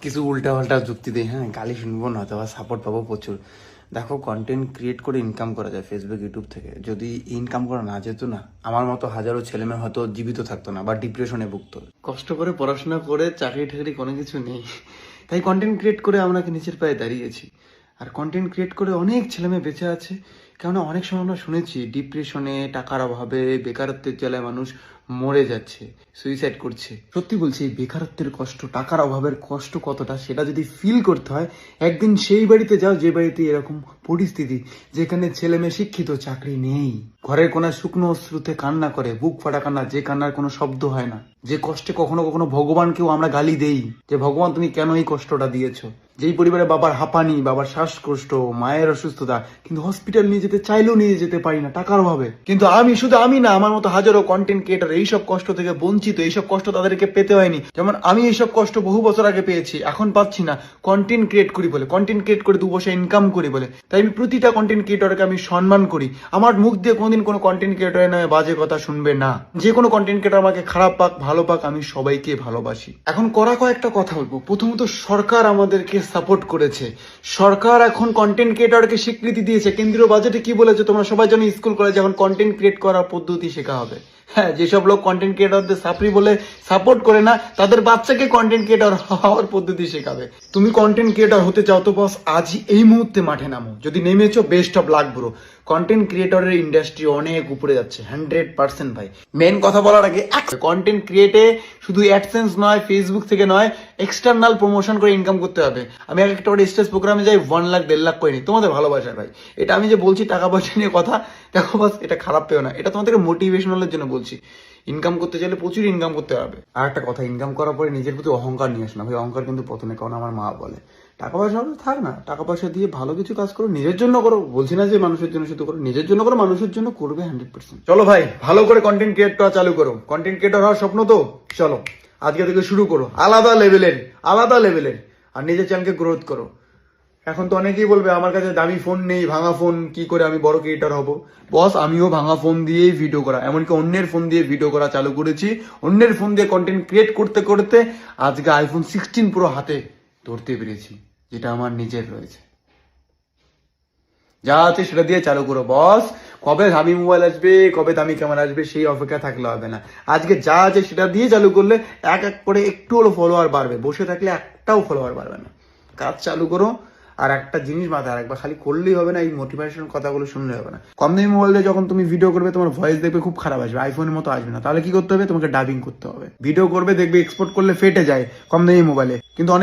কিছু উল্টাপাল্টা যুক্তি দিই, হ্যাঁ গালি শুনবো না, অথবা সাপোর্ট পাবো প্রচুর। দেখো, কন্টেন্ট ক্রিয়েট করে ইনকাম করা যায় ফেসবুক ইউটিউব থেকে। যদি ইনকাম করা না যেত না, আমার মতো হাজারো ছেলেমেয়ে হয়তো জীবিত থাকতো না বা ডিপ্রেশনে ভুগতো। কষ্ট করে পড়াশোনা করে চাকরি ঠাকরি কোনো কিছু নেই, তাই কন্টেন্ট ক্রিয়েট করে আমরা নিজের পায়ে দাঁড়িয়েছি। আর কন্টেন্ট ক্রিয়েট করে অনেক ছেলেমেয়ে বেঁচে আছে। কেননা অনেক সময় আমরা শুনেছি ডিপ্রেশনে, টাকার অভাবে, বেকারত্বের জ্বালায় মানুষ মরে যাচ্ছে, সুইসাইড করছে। সত্যি বলছি, এই বেকারত্বের কষ্ট, টাকার অভাবের কষ্ট কতটা, সেটা যদি ফিল করতে হয়, একদিন সেই বাড়িতে যাও যে বাড়িতে এরকম পরিস্থিতি, যেখানে ছেলে মেয়ে শিক্ষিত, চাকরি নেই, ঘরের কোনা শুকনো অশ্রুতে কান্না করে, বুক ফাটা কান্না, যে কান্নার কোনো শব্দ হয় না, যে কষ্টে কখনো কখনো ভগবানকেও আমরা গালি দেই যে ভগবান তুমি কেন এই কষ্টটা দিয়েছো। যেই পরিবারে বাবার হাঁপানি, বাবার শ্বাসকষ্ট, মায়ের অসুস্থতা, কিন্তু হসপিটাল নিয়ে যেতে চাইলেও নিয়ে যেতে পারি না টাকার অভাবে। কিন্তু আমি না, আমার মতো হাজারো কন্টেন্ট ক্রিয়েটার এইসব কষ্ট থেকে বঞ্চিত। এইসব কষ্ট তাদেরকে পেতে হয়নি। যেমন আমি এইসব কষ্ট বহু বছর আগে পেয়েছি, এখন পাচ্ছি না। কন্টেন্ট ক্রিয়েট করি বলে, কন্টেন্ট ক্রিয়েট করে 2 পয়সা ইনকাম করি বলে। তাই আমি প্রতিটা কন্টেন্ট ক্রিয়েটরকে আমি সম্মান করি। আমার মুখ দিয়ে কোনোদিন কোনো কন্টেন্ট ক্রিয়েটরের নামে বাজে কথা শুনবে না। যে কোনো কন্টেন্ট ক্রিয়েটর আমাকে খারাপ পাক ভালো পাক, আমি সবাইকে ভালোবাসি। এখন কয়েকটা কথা বলবো। প্রথমত, সরকার আমাদেরকে সাপোর্ট করেছে। সরকার এখন কন্টেন্ট ক্রিয়েটরকে স্বীকৃতি দিয়েছে। কেন্দ্রীয় বাজেটে কি বলেছে তোমরা সবাই জানো, স্কুল কলেজে এখন কন্টেন্ট ক্রিয়েট করার পদ্ধতি শেখা হবে। হ্যাঁ, যেসব লোক কন্টেন্ট ক্রিয়েটরদের সাপ্রি বলে সাপোর্ট করে না, তাদের বাচ্চাকে কন্টেন্ট ক্রিয়েটর হওয়ার পদ্ধতি শেখাবে। তুমি কন্টেন্ট ক্রিয়েটর হতে চাও তো বস, আজই এই মুহূর্তে মাঠে নামো। যদি নেমেছো, best of luck bro. Content ক্রিয়েটরের ইন্ডাস্ট্রি অনেক উপরে যাচ্ছে, 100% ভাই। মেন কথা বলার আগে, কন্টেন্ট ক্রিয়েটে শুধু অ্যাডসেন্স নয়, ফেসবুক থেকে নয়, এক্সটার্নাল প্রমোশন করে ইনকাম করতে হবে। আমি একটা স্টেজ প্রোগ্রামে যাই, 1 লাখ 1.5 লাখ করে নিই, তোমাদের ভালোবাসা ভাই। এটা আমি যে বলছি টাকা পয়সা নিয়ে কথা, দেখো বাস, এটা খারাপ পেও না, এটা তোমাদের মোটিভেশনালের জন্য বলছি। ইনকাম করতে চাইলে প্রচুর ইনকাম করতে হবে। আর একটা কথা, ইনকাম করার পরে নিজের প্রতি অহংকার নিয়ে আসো না ভাই। অহংকার কিন্তু পতনে, কারণ আমার মা বলে টাকা পয়সা হবে থাক না, টাকা পয়সা দিয়ে ভালো কিছু কাজ করো, নিজের জন্য করো। বলছি না যে মানুষের জন্য শুধু করো, নিজের জন্য করো, মানুষের জন্য করবে 100%। চলো ভাই, ভালো করে কন্টেন্ট ক্রিয়েট করা চালু করো। কন্টেন্ট ক্রিয়েটর হওয়ার স্বপ্ন তো, চলো আজকে থেকে শুরু করো। আলাদা লেভেলের আর নিজের চ্যানেলকে গ্রোথ করো। এখন তো অনেকেই বলবে আমার কাছে দামি ফোন নেই, ভাঙা ফোন, কি করে আমি বড় ক্রিয়েটর হব। বস, আমিও ভাঙা ফোন দিয়েই ভিডিও করা, এমনকি অন্যের ফোন দিয়ে ভিডিও করা চালু করেছি। অন্যের ফোন দিয়ে কন্টেন্ট ক্রিয়েট করতে করতে আজকে আইফোন 16 প্রো হাতে ধরতে পেরেছি, যেটা আমার নিজের রয়েছে। যা আছে সেটা দিয়ে চালু করো বস। কবে দামি মোবাইল আসবে, কবে দামি ক্যামেরা আসবে, সেই অপেক্ষা থাকলে হবে না। আজকে যা আছে সেটা দিয়ে চালু করলে এক এক করে একটু হলো ফলোয়ার বাড়বে। বসে থাকলে একটাও ফলোয়ার বাড়বে না। কাজ চালু করো। আর একটা জিনিস মাথায় রাখবা, খালি করলেই হবে না, এই মোটিভেশন কথাগুলো শুনলে হবে না। কম দামি মোবাইল দিয়ে যখন তুমি ভিডিও করবে, তোমার ভয়েস দেখবে খুব খারাপ আসবে, আইফোনের মতো আসবে না। তাহলে কি করতে হবে, তোমাকে ডাবিং করতে হবে। ভিডিও করবে, দেখবে এক্সপোর্ট করলে ফেটে যায় কম দামি মোবাইলে, কিন্তু অনেক